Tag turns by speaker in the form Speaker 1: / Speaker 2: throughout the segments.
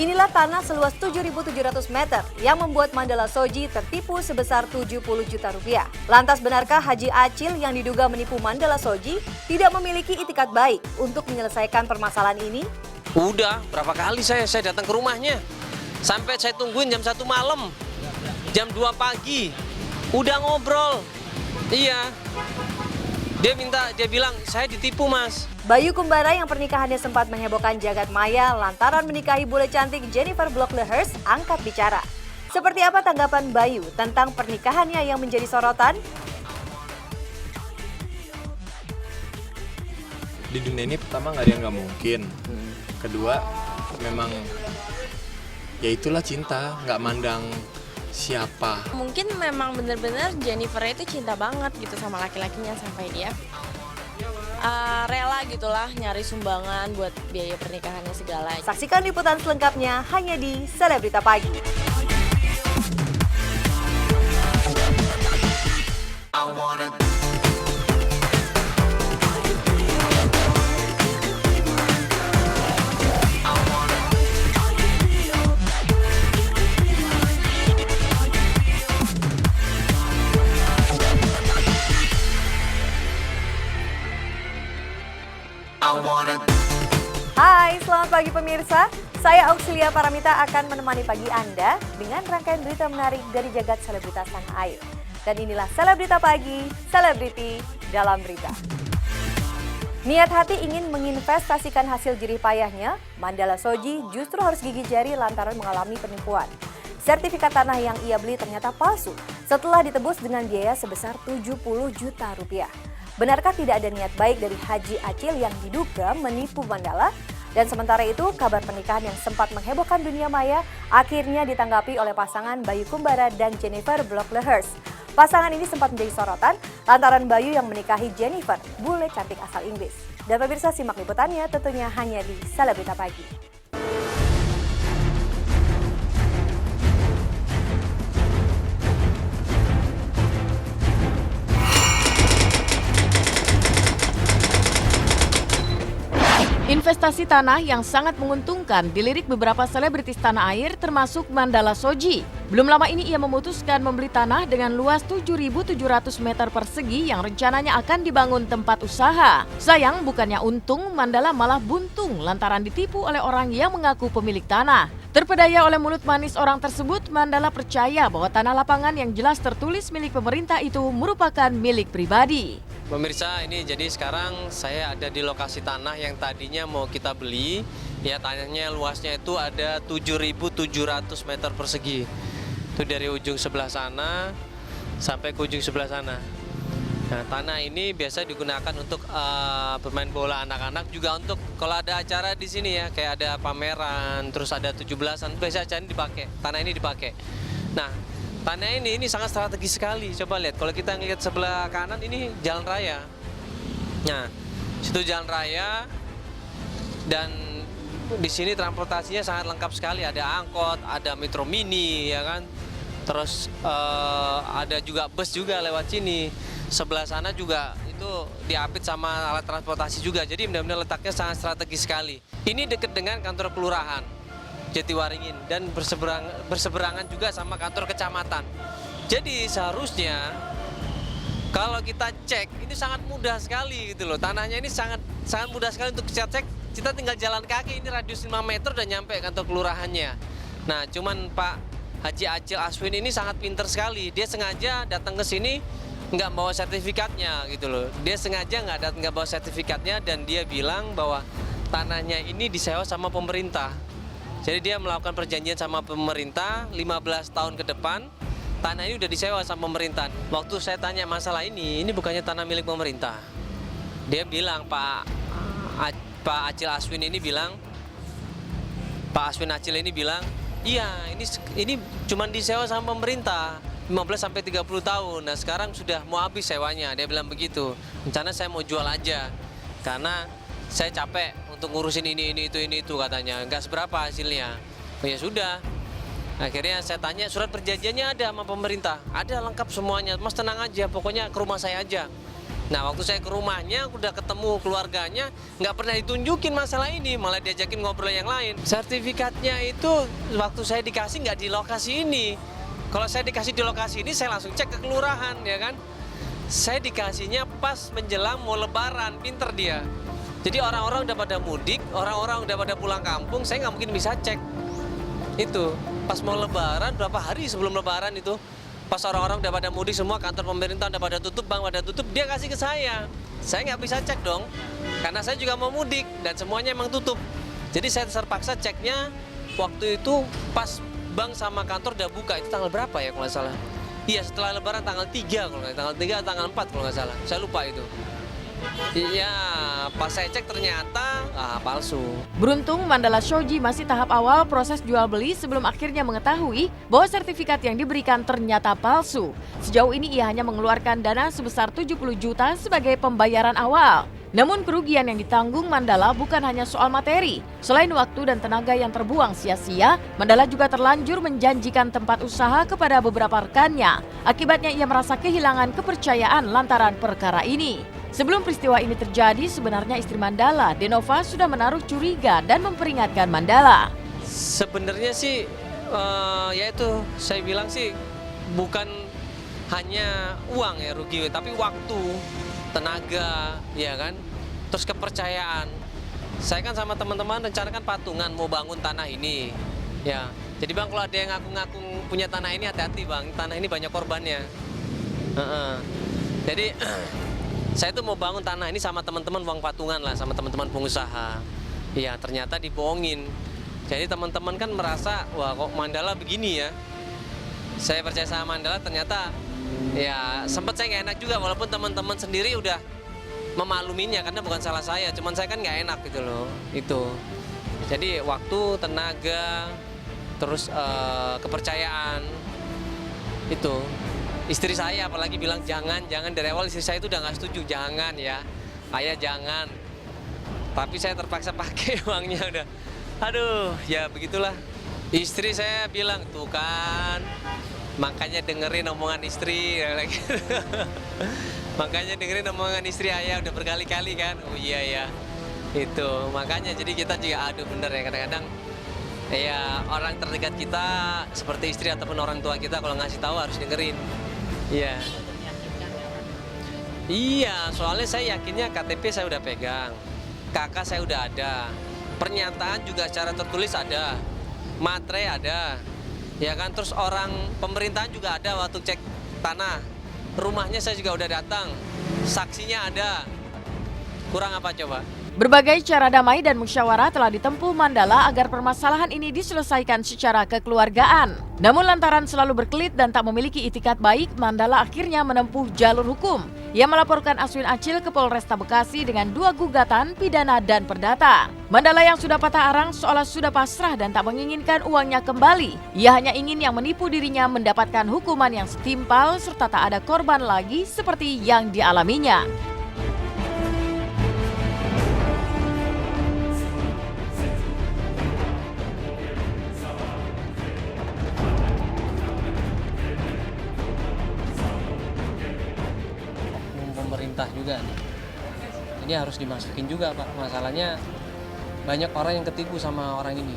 Speaker 1: Inilah tanah seluas 7.700 meter yang membuat Mandala Shoji tertipu sebesar 70 juta rupiah. Lantas benarkah Haji Acil yang diduga menipu Mandala Shoji tidak memiliki itikat baik untuk menyelesaikan permasalahan ini?
Speaker 2: Udah, berapa kali saya datang ke rumahnya. Sampai saya tungguin jam 1 malam, jam 2 pagi. Udah ngobrol. Iya. Dia bilang, saya ditipu mas.
Speaker 1: Bayu Kumbara yang pernikahannya sempat menghebohkan jagat maya lantaran menikahi bule cantik Jennifer Block-LeHurst angkat bicara. Seperti apa tanggapan Bayu tentang pernikahannya yang menjadi sorotan?
Speaker 3: Di dunia ini pertama nggak ada yang nggak mungkin. Kedua, memang ya itulah cinta, nggak mandang siapa.
Speaker 4: Mungkin memang benar-benar Jennifer itu cinta banget gitu sama laki-lakinya sampai dia rela gitulah nyari sumbangan buat biaya pernikahannya segala.
Speaker 1: Saksikan liputan selengkapnya hanya di Selebrita Pagi. Hai, selamat pagi pemirsa. Saya Auxilia Paramita akan menemani pagi Anda dengan rangkaian berita menarik dari jagat selebritas tanah air. Dan inilah Selebrita Pagi, selebriti dalam berita. Niat hati ingin menginvestasikan hasil jerih payahnya, Mandala Shoji justru harus gigit jari lantaran mengalami penipuan. Sertifikat tanah yang ia beli ternyata palsu setelah ditebus dengan biaya sebesar 70 juta rupiah. Benarkah tidak ada niat baik dari Haji Acil yang diduga menipu Mandala? Dan sementara itu, kabar pernikahan yang sempat menghebohkan dunia maya akhirnya ditanggapi oleh pasangan Bayu Kumbara dan Jennifer Block-LeHurst. Pasangan ini sempat menjadi sorotan lantaran Bayu yang menikahi Jennifer, bule cantik asal Inggris. Dan pemirsa simak liputannya tentunya hanya di Selebrita Pagi.
Speaker 5: Investasi tanah yang sangat menguntungkan dilirik beberapa selebritis tanah air termasuk Mandala Shoji. Belum lama ini ia memutuskan membeli tanah dengan luas 7.700 meter persegi yang rencananya akan dibangun tempat usaha. Sayang bukannya untung, Mandala malah buntung lantaran ditipu oleh orang yang mengaku pemilik tanah. Terpedaya oleh mulut manis orang tersebut, Mandala percaya bahwa tanah lapangan yang jelas tertulis milik pemerintah itu merupakan milik pribadi.
Speaker 2: Pemirsa, ini jadi sekarang saya ada di lokasi tanah yang tadinya mau kita beli. Ya, tanahnya luasnya itu ada 7.700 meter persegi. Itu dari ujung sebelah sana sampai ke ujung sebelah sana. Nah, tanah ini biasa digunakan untuk bermain bola anak-anak, juga untuk kalau ada acara di sini ya, kayak ada pameran, terus ada 17-an, biasa acara ini dipakai. Tanah ini dipakai. Nah, tanah ini sangat strategis sekali. Coba lihat, kalau kita ngelihat sebelah kanan ini jalan raya. Nah, situ jalan raya dan di sini transportasinya sangat lengkap sekali. Ada angkot, ada metro mini, ya kan. Terus ada juga bus juga lewat sini. Sebelah sana juga itu diapit sama alat transportasi juga. Jadi benar-benar letaknya sangat strategis sekali. Ini dekat dengan kantor kelurahan Jatiwaringin dan berseberangan juga sama kantor kecamatan. Jadi seharusnya kalau kita cek ini sangat mudah sekali gitu loh. Tanahnya ini sangat mudah sekali untuk kita cek. Kita tinggal jalan kaki, ini radius 5 meter udah nyampe kantor kelurahannya. Nah, cuman Pak Haji Acil Aswin ini sangat pinter sekali. Dia sengaja datang ke sini nggak bawa sertifikatnya gitu loh. Dia sengaja nggak bawa sertifikatnya dan dia bilang bahwa tanahnya ini disewa sama pemerintah. Jadi dia melakukan perjanjian sama pemerintah 15 tahun ke depan, tanah ini udah disewa sama pemerintah. Waktu saya tanya masalah ini bukannya tanah milik pemerintah. Dia bilang, Pak Acil Aswin ini bilang, Pak Aswin Acil ini bilang, iya ini cuma disewa sama pemerintah 15 sampai 30 tahun. Nah sekarang sudah mau habis sewanya, dia bilang begitu. Rencana saya mau jual aja, karena saya capek untuk ngurusin ini itu katanya, nggak seberapa hasilnya. Oh ya sudah, akhirnya saya tanya surat perjanjiannya ada sama pemerintah, ada lengkap semuanya, mas tenang aja, pokoknya ke rumah saya aja. Nah, waktu saya ke rumahnya, udah ketemu keluarganya, nggak pernah ditunjukin masalah ini, malah diajakin ngobrol yang lain. Sertifikatnya itu waktu saya dikasih nggak di lokasi ini. Kalau saya dikasih di lokasi ini, saya langsung cek ke kelurahan, ya kan. Saya dikasihnya pas menjelang mau lebaran, pinter dia. Jadi orang-orang udah pada mudik, orang-orang udah pada pulang kampung, saya nggak mungkin bisa cek. Itu, pas mau lebaran, berapa hari sebelum lebaran itu, pas orang-orang udah pada mudik semua, kantor pemerintah udah pada tutup, bank pada tutup, dia kasih ke saya. Saya nggak bisa cek dong, karena saya juga mau mudik dan semuanya emang tutup. Jadi saya terpaksa ceknya waktu itu pas bank sama kantor udah buka, itu tanggal berapa ya kalau nggak salah. Iya, setelah lebaran tanggal 3 kalau nggak, tanggal 3 tanggal 4 kalau nggak salah, saya lupa itu. Iya, pas saya cek ternyata palsu.
Speaker 5: Beruntung Mandala Shoji masih tahap awal proses jual beli sebelum akhirnya mengetahui bahwa sertifikat yang diberikan ternyata palsu. Sejauh ini ia hanya mengeluarkan dana sebesar 70 juta sebagai pembayaran awal. Namun kerugian yang ditanggung Mandala bukan hanya soal materi. Selain waktu dan tenaga yang terbuang sia-sia, Mandala juga terlanjur menjanjikan tempat usaha kepada beberapa rekannya. Akibatnya ia merasa kehilangan kepercayaan lantaran perkara ini. Sebelum peristiwa ini terjadi, sebenarnya istri Mandala, Denova, sudah menaruh curiga dan memperingatkan Mandala.
Speaker 2: Sebenarnya sih, ya itu saya bilang sih bukan hanya uang ya rugi, tapi waktu, tenaga, ya kan, terus kepercayaan. Saya kan sama teman-teman rencanakan patungan mau bangun tanah ini, ya. Jadi bang, kalau ada yang ngaku-ngaku punya tanah ini, hati-hati bang, tanah ini banyak korbannya. Jadi saya tuh mau bangun tanah ini sama teman-teman uang patungan lah, sama teman-teman pengusaha. Iya, ternyata dibohongin. Jadi teman-teman kan merasa, wah kok Mandala begini ya. Saya percaya sama Mandala, ternyata ya sempat saya nggak enak juga, walaupun teman-teman sendiri udah memakluminya karena bukan salah saya, cuman saya kan nggak enak gitu loh. Itu. Jadi waktu, tenaga, terus kepercayaan itu. Istri saya apalagi bilang jangan dari awal istri saya itu udah nggak setuju, jangan ya, ayah jangan. Tapi saya terpaksa pakai uangnya udah. Aduh, ya begitulah. Istri saya bilang tuh kan, makanya dengerin omongan istri. Makanya dengerin omongan istri ayah udah berkali-kali kan. Oh iya ya, itu makanya jadi kita juga aduh bener ya kadang-kadang. Ya orang terdekat kita seperti istri ataupun orang tua kita kalau ngasih tahu harus dengerin. Iya. Iya, soalnya saya yakinnya KTP saya udah pegang, kakak saya udah ada, pernyataan juga secara tertulis ada, materai ada, ya kan. Terus orang pemerintahan juga ada waktu cek tanah, rumahnya saya juga udah datang, saksinya ada. Kurang apa coba?
Speaker 5: Berbagai cara damai dan musyawarah telah ditempuh Mandala agar permasalahan ini diselesaikan secara kekeluargaan. Namun lantaran selalu berkelit dan tak memiliki itikat baik, Mandala akhirnya menempuh jalur hukum. Ia melaporkan Aswin Acil ke Polresta Bekasi dengan 2 gugatan pidana dan perdata. Mandala yang sudah patah arang seolah sudah pasrah dan tak menginginkan uangnya kembali. Ia hanya ingin yang menipu dirinya mendapatkan hukuman yang setimpal serta tak ada korban lagi seperti yang dialaminya.
Speaker 2: Pemerintah juga nih. Jadi harus dimasukin juga Pak. Masalahnya banyak orang yang ketipu sama orang ini.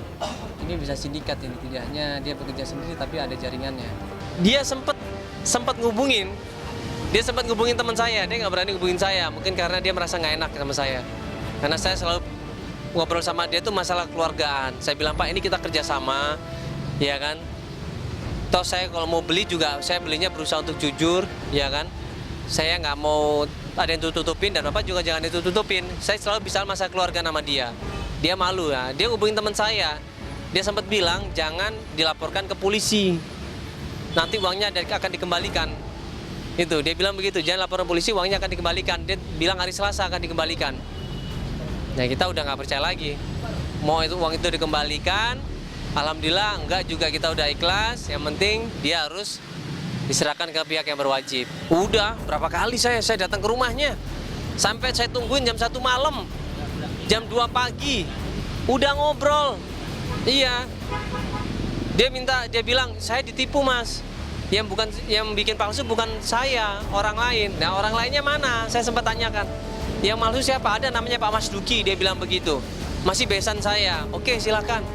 Speaker 2: Ini bisa sindikat ini, tidak hanya dia bekerja sendiri tapi ada jaringannya. Dia sempat ngubungin. Dia sempat ngubungin teman saya, dia nggak berani ngubungin saya. Mungkin karena dia merasa nggak enak sama saya. Karena saya selalu ngobrol sama dia tuh masalah keluargaan. Saya bilang Pak, ini kita kerjasama, ya kan. Toh saya kalau mau beli juga, saya belinya berusaha untuk jujur, ya kan. Saya nggak mau ada yang tutupin dan Bapak juga jangan ditutupin. Saya selalu bisa masalah keluarga nama dia. Dia malu ya. Dia hubungin teman saya. Dia sempat bilang jangan dilaporkan ke polisi. Nanti uangnya akan dikembalikan. Itu dia bilang begitu. Jangan laporan polisi, uangnya akan dikembalikan. Dia bilang hari Selasa akan dikembalikan. Nah kita udah nggak percaya lagi. Mau itu uang itu dikembalikan. Alhamdulillah enggak juga kita udah ikhlas. Yang penting dia harus diserahkan ke pihak yang berwajib. Udah berapa kali saya datang ke rumahnya. Sampai saya tungguin jam 1 malam. Jam 2 pagi. Udah ngobrol. Iya. Dia bilang, saya ditipu Mas. Yang bikin palsu bukan saya, orang lain. Nah, orang lainnya mana? Saya sempat tanyakan. Yang palsu siapa? Ada namanya Pak Mas Duki, dia bilang begitu. Masih besan saya. Oke, silakan.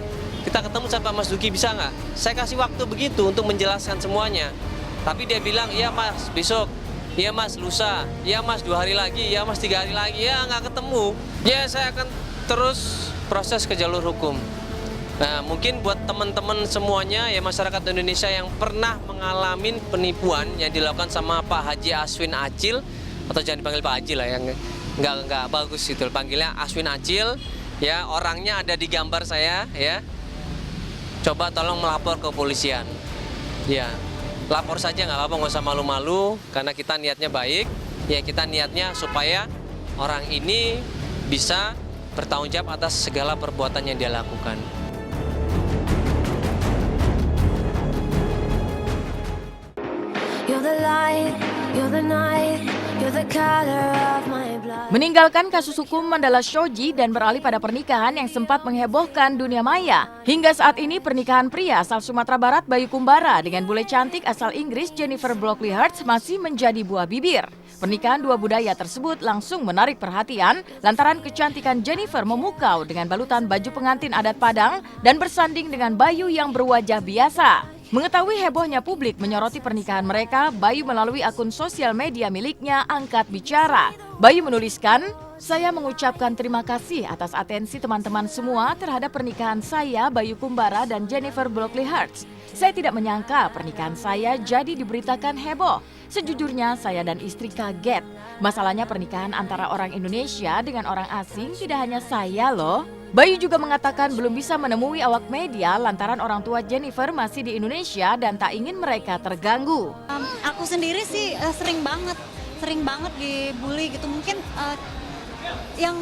Speaker 2: Kita ketemu sama Pak Mas Duki, bisa nggak? Saya kasih waktu begitu untuk menjelaskan semuanya. Tapi dia bilang, iya Mas, besok. Iya Mas, lusa. Iya Mas, 2 hari lagi. Iya Mas, 3 hari lagi. Ya nggak ketemu. Ya saya akan terus proses ke jalur hukum. Nah, mungkin buat teman-teman semuanya ya masyarakat Indonesia yang pernah mengalami penipuan yang dilakukan sama Pak Haji Aswin Acil, atau jangan dipanggil Pak Haji lah, yang nggak bagus itu, panggilnya Aswin Acil, ya, orangnya ada di gambar saya, ya. Coba tolong melapor ke kepolisian, ya, lapor saja nggak apa-apa, nggak usah malu-malu, karena kita niatnya baik, ya, kita niatnya supaya orang ini bisa bertanggung jawab atas segala perbuatan yang dia lakukan.
Speaker 6: You're the light, you're the night, you're the color of my blood.
Speaker 5: Meninggalkan kasus hukum Mandala Shoji dan beralih pada pernikahan yang sempat menghebohkan dunia maya. Hingga saat ini pernikahan pria asal Sumatera Barat Bayu Kumbara dengan bule cantik asal Inggris Jennifer Blockley Hurst masih menjadi buah bibir. Pernikahan dua budaya tersebut langsung menarik perhatian lantaran kecantikan Jennifer memukau dengan balutan baju pengantin adat Padang dan bersanding dengan Bayu yang berwajah biasa. Mengetahui hebohnya publik menyoroti pernikahan mereka, Bayu melalui akun sosial media miliknya angkat bicara. Bayu menuliskan, "Saya mengucapkan terima kasih atas atensi teman-teman semua terhadap pernikahan saya, Bayu Kumbara dan Jennifer Blockley Hurst. Saya tidak menyangka pernikahan saya jadi diberitakan heboh. Sejujurnya saya dan istri kaget. Masalahnya pernikahan antara orang Indonesia dengan orang asing tidak hanya saya loh." Bayu juga mengatakan belum bisa menemui awak media lantaran orang tua Jennifer masih di Indonesia dan tak ingin mereka terganggu.
Speaker 7: Aku sendiri sih sering banget dibully gitu. Mungkin yang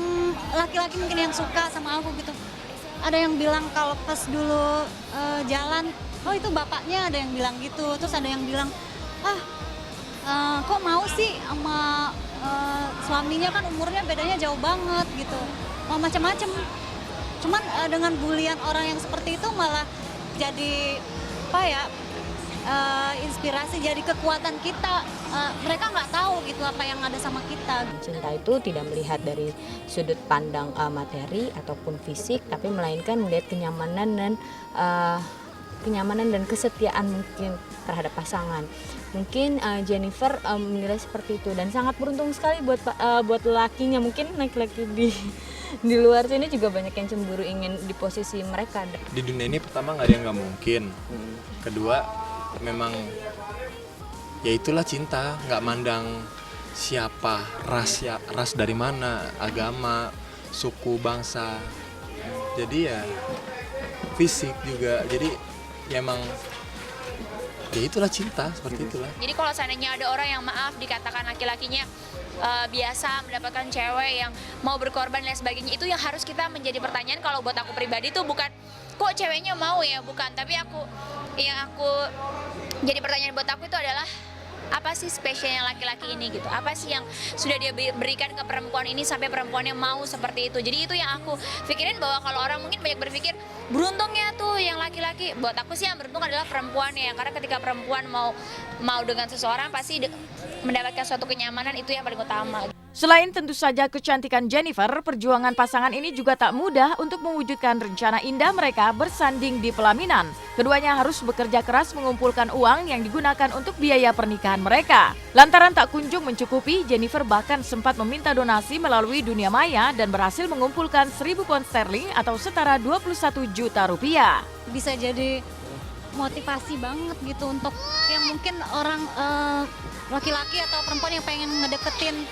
Speaker 7: laki-laki mungkin yang suka sama aku gitu. Ada yang bilang kalau pas dulu jalan, oh itu bapaknya, ada yang bilang gitu. Terus ada yang bilang, kok mau sih sama suaminya, kan umurnya bedanya jauh banget gitu. Mau macam-macam. Cuman dengan bulian orang yang seperti itu malah jadi inspirasi, jadi kekuatan kita. Mereka nggak tahu gitu apa yang ada sama kita.
Speaker 8: Cinta itu tidak melihat dari sudut pandang materi ataupun fisik, tapi melainkan melihat kenyamanan dan kesetiaan mungkin terhadap pasangan. Mungkin Jennifer menilai seperti itu dan sangat beruntung sekali buat lakinya. Mungkin laki-laki di luar sini juga banyak yang cemburu ingin di posisi mereka.
Speaker 3: Di dunia ini pertama nggak ada yang nggak mungkin. Kedua, memang ya itulah cinta, nggak mandang siapa, ras dari mana, agama, suku, bangsa. Jadi ya fisik juga. Jadi ya emang ya itulah cinta, seperti itulah.
Speaker 9: Jadi kalau seandainya ada orang yang dikatakan laki-lakinya biasa mendapatkan cewek yang mau berkorban dan sebagainya, itu yang harus kita menjadi pertanyaan. Kalau buat aku pribadi tuh bukan kok ceweknya mau ya, bukan, tapi yang aku jadi pertanyaan buat aku itu adalah apa sih spesialnya laki-laki ini gitu, apa sih yang sudah dia berikan ke perempuan ini sampai perempuannya mau seperti itu. Jadi itu yang aku pikirin, bahwa kalau orang mungkin banyak berpikir beruntungnya tuh yang laki-laki, buat aku sih yang beruntung adalah perempuannya, karena ketika perempuan mau dengan seseorang pasti mendapatkan suatu kenyamanan, itu yang paling utama.
Speaker 5: Selain tentu saja kecantikan Jennifer, perjuangan pasangan ini juga tak mudah untuk mewujudkan rencana indah mereka bersanding di pelaminan. Keduanya harus bekerja keras mengumpulkan uang yang digunakan untuk biaya pernikahan mereka. Lantaran tak kunjung mencukupi, Jennifer bahkan sempat meminta donasi melalui dunia maya dan berhasil mengumpulkan 1.000 pound sterling atau setara 21 juta rupiah.
Speaker 7: Bisa jadi motivasi banget gitu untuk yang mungkin orang laki-laki atau perempuan yang pengen ngedeketin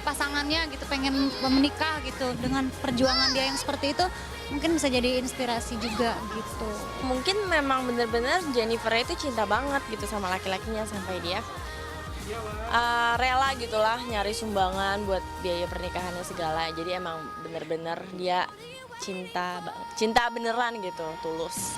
Speaker 7: pasangannya gitu, pengen menikah gitu, dengan perjuangan dia yang seperti itu mungkin bisa jadi inspirasi juga gitu.
Speaker 4: Mungkin memang benar-benar Jennifer itu cinta banget gitu sama laki-lakinya sampai dia rela gitulah nyari sumbangan buat biaya pernikahannya segala. Jadi emang bener-bener dia cinta beneran gitu, tulus.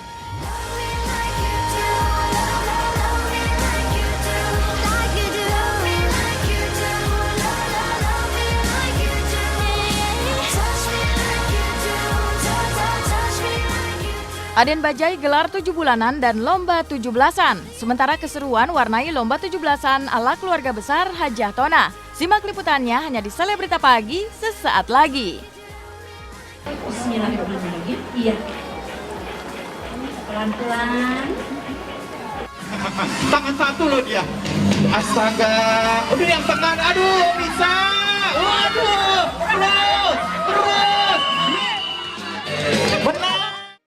Speaker 5: Aden Bajai gelar 7 bulanan dan lomba 17-an. Sementara keseruan warnai lomba 17-an ala keluarga besar Hajah Tona. Simak liputannya hanya di Selebrita Pagi sesaat lagi.
Speaker 10: Bismillahirrahmanirrahim. Iya. Pelan-pelan.
Speaker 11: Tangan satu loh dia. Astaga. Udah yang tengah. Aduh, bisa.